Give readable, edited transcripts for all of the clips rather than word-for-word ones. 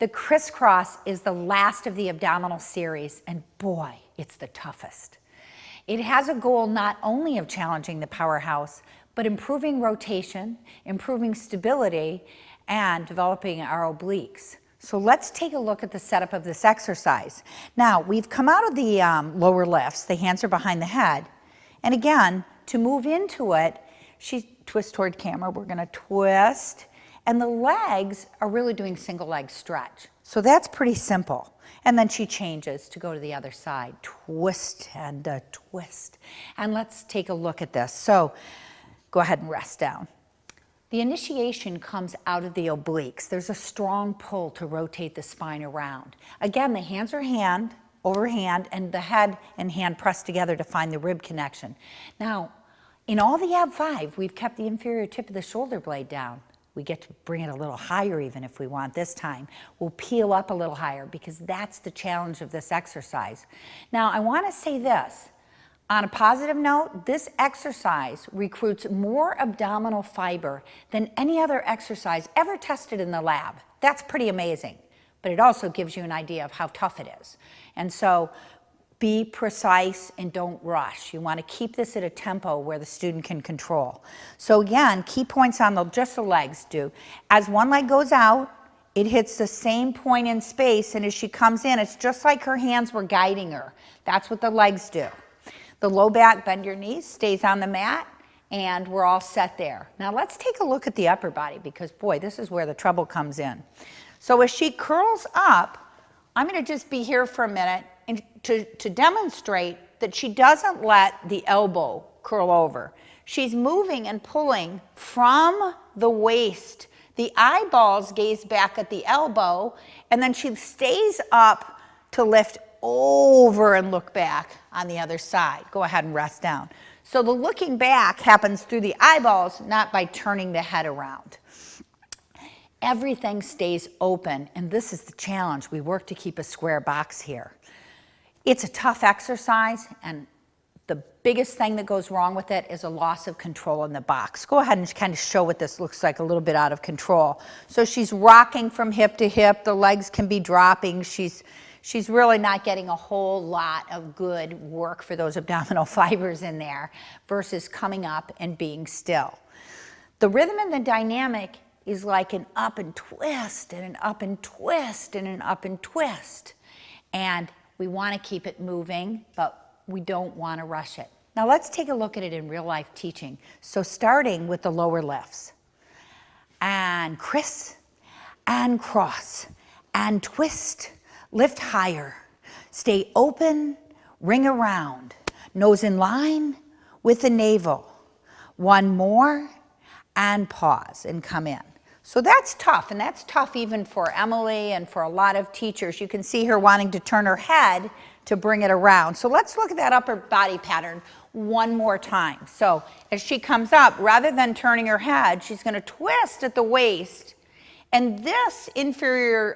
The crisscross is the last of the abdominal series, and boy, it's the toughest. It has a goal not only of challenging the powerhouse, but improving rotation, improving stability, and developing our obliques. So let's take a look at the setup of this exercise. Now, we've come out of the lower lifts, the hands are behind the head, and again, to move into it, she twists toward camera, we're gonna twist, and the legs are really doing single leg stretch. So that's pretty simple. And then she changes to go to the other side, twist and twist. And let's take a look at this. So go ahead and rest down. The initiation comes out of the obliques. There's a strong pull to rotate the spine around. Again, the hands are hand over hand, and the head and hand pressed together to find the rib connection. Now, in all the ab 5, we've kept the inferior tip of the shoulder blade down. We get to bring it a little higher even if we want this time. We'll peel up a little higher because that's the challenge of this exercise. Now, I want to say this. On a positive note, this exercise recruits more abdominal fiber than any other exercise ever tested in the lab. That's pretty amazing, but it also gives you an idea of how tough it is. And so be precise and don't rush. You want to keep this at a tempo where the student can control. So again, key points on just the legs do. As one leg goes out, it hits the same point in space, and as she comes in, it's just like her hands were guiding her. That's what the legs do. The low back, bend your knees, stays on the mat, and we're all set there. Now let's take a look at the upper body because, boy, this is where the trouble comes in. So as she curls up, I'm going to just be here for a minute and to demonstrate that she doesn't let the elbow curl over. She's moving and pulling from the waist. The eyeballs gaze back at the elbow, and then she stays up to lift over and look back on the other side. Go ahead and rest down. So the looking back happens through the eyeballs, not by turning the head around. Everything stays open, and this is the challenge. We work to keep a square box here. It's a tough exercise, and the biggest thing that goes wrong with it is a loss of control in the box. Go ahead and kind of show what this looks like a little bit out of control. So she's rocking from hip to hip. The legs can be dropping. She's really not getting a whole lot of good work for those abdominal fibers in there versus coming up and being still. The rhythm and the dynamic is like an up and twist and an up and twist and an up and twist. And we want to keep it moving, but we don't want to rush it. Now let's take a look at it in real life teaching. So starting with the lower lifts. And criss, and cross, and twist, lift higher. Stay open, ring around. Nose in line with the navel. One more, and pause and come in. So that's tough, and that's tough even for Emily and for a lot of teachers. You can see her wanting to turn her head to bring it around. So let's look at that upper body pattern one more time. So as she comes up, rather than turning her head, she's going to twist at the waist, and this inferior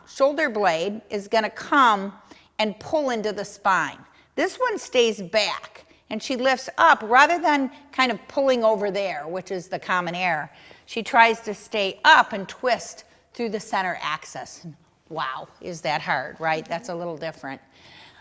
shoulder blade is going to come and pull into the spine. This one stays back, and she lifts up rather than kind of pulling over there, which is the common error. She tries to stay up and twist through the center axis. Wow, is that hard, right? That's a little different.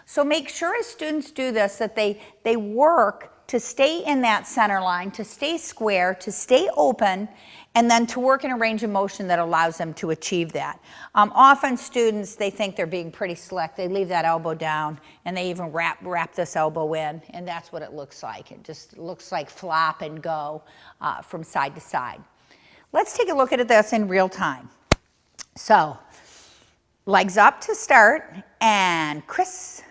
So make sure as students do this that they work to stay in that center line, to stay square, to stay open, and then to work in a range of motion that allows them to achieve that. Often students, they think they're being pretty slick. They leave that elbow down, and they even wrap this elbow in, and that's what it looks like. It just looks like flop and go from side to side. Let's take a look at this in real time. So, legs up to start, and criss,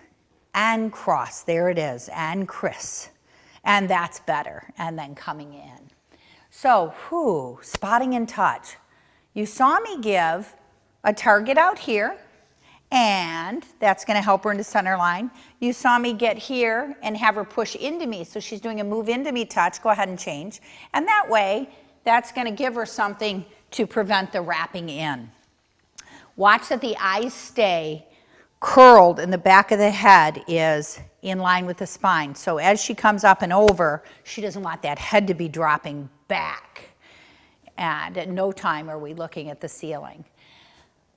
and cross. There it is, and criss. And that's better, and then coming in. So, spotting and touch. You saw me give a target out here, and that's going to help her into center line. You saw me get here and have her push into me, so she's doing a move into me touch. Go ahead and change. And that way, that's going to give her something to prevent the wrapping in. Watch that the eyes stay curled and the back of the head is in line with the spine. So as she comes up and over, she doesn't want that head to be dropping back. And at no time are we looking at the ceiling.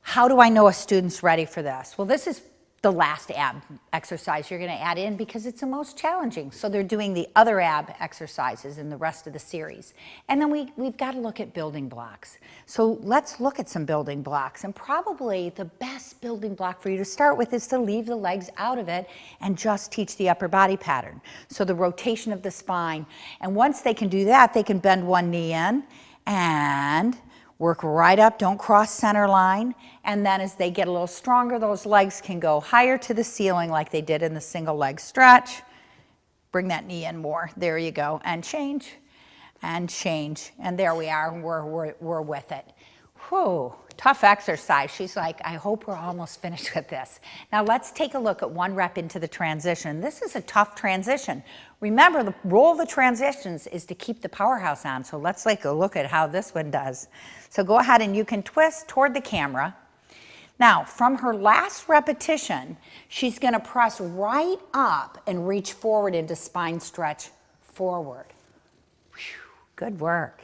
How do I know a student's ready for this? Well, this is the last ab exercise you're going to add in because it's the most challenging. So they're doing the other ab exercises in the rest of the series. And then we've got to look at building blocks. So let's look at some building blocks. And probably the best building block for you to start with is to leave the legs out of it and just teach the upper body pattern. So the rotation of the spine. And once they can do that, they can bend one knee in and work right up, don't cross center line, and then as they get a little stronger, those legs can go higher to the ceiling like they did in the single leg stretch. Bring that knee in more, there you go, and change, and there we are, we're with it. Whew, tough exercise. She's like, I hope we're almost finished with this. Now let's take a look at 1 rep into the transition. This is a tough transition. Remember, the role of the transitions is to keep the powerhouse on, so let's take a look at how this one does. So go ahead and you can twist toward the camera. Now, from her last repetition, she's going to press right up and reach forward into spine stretch forward. Whew, good work.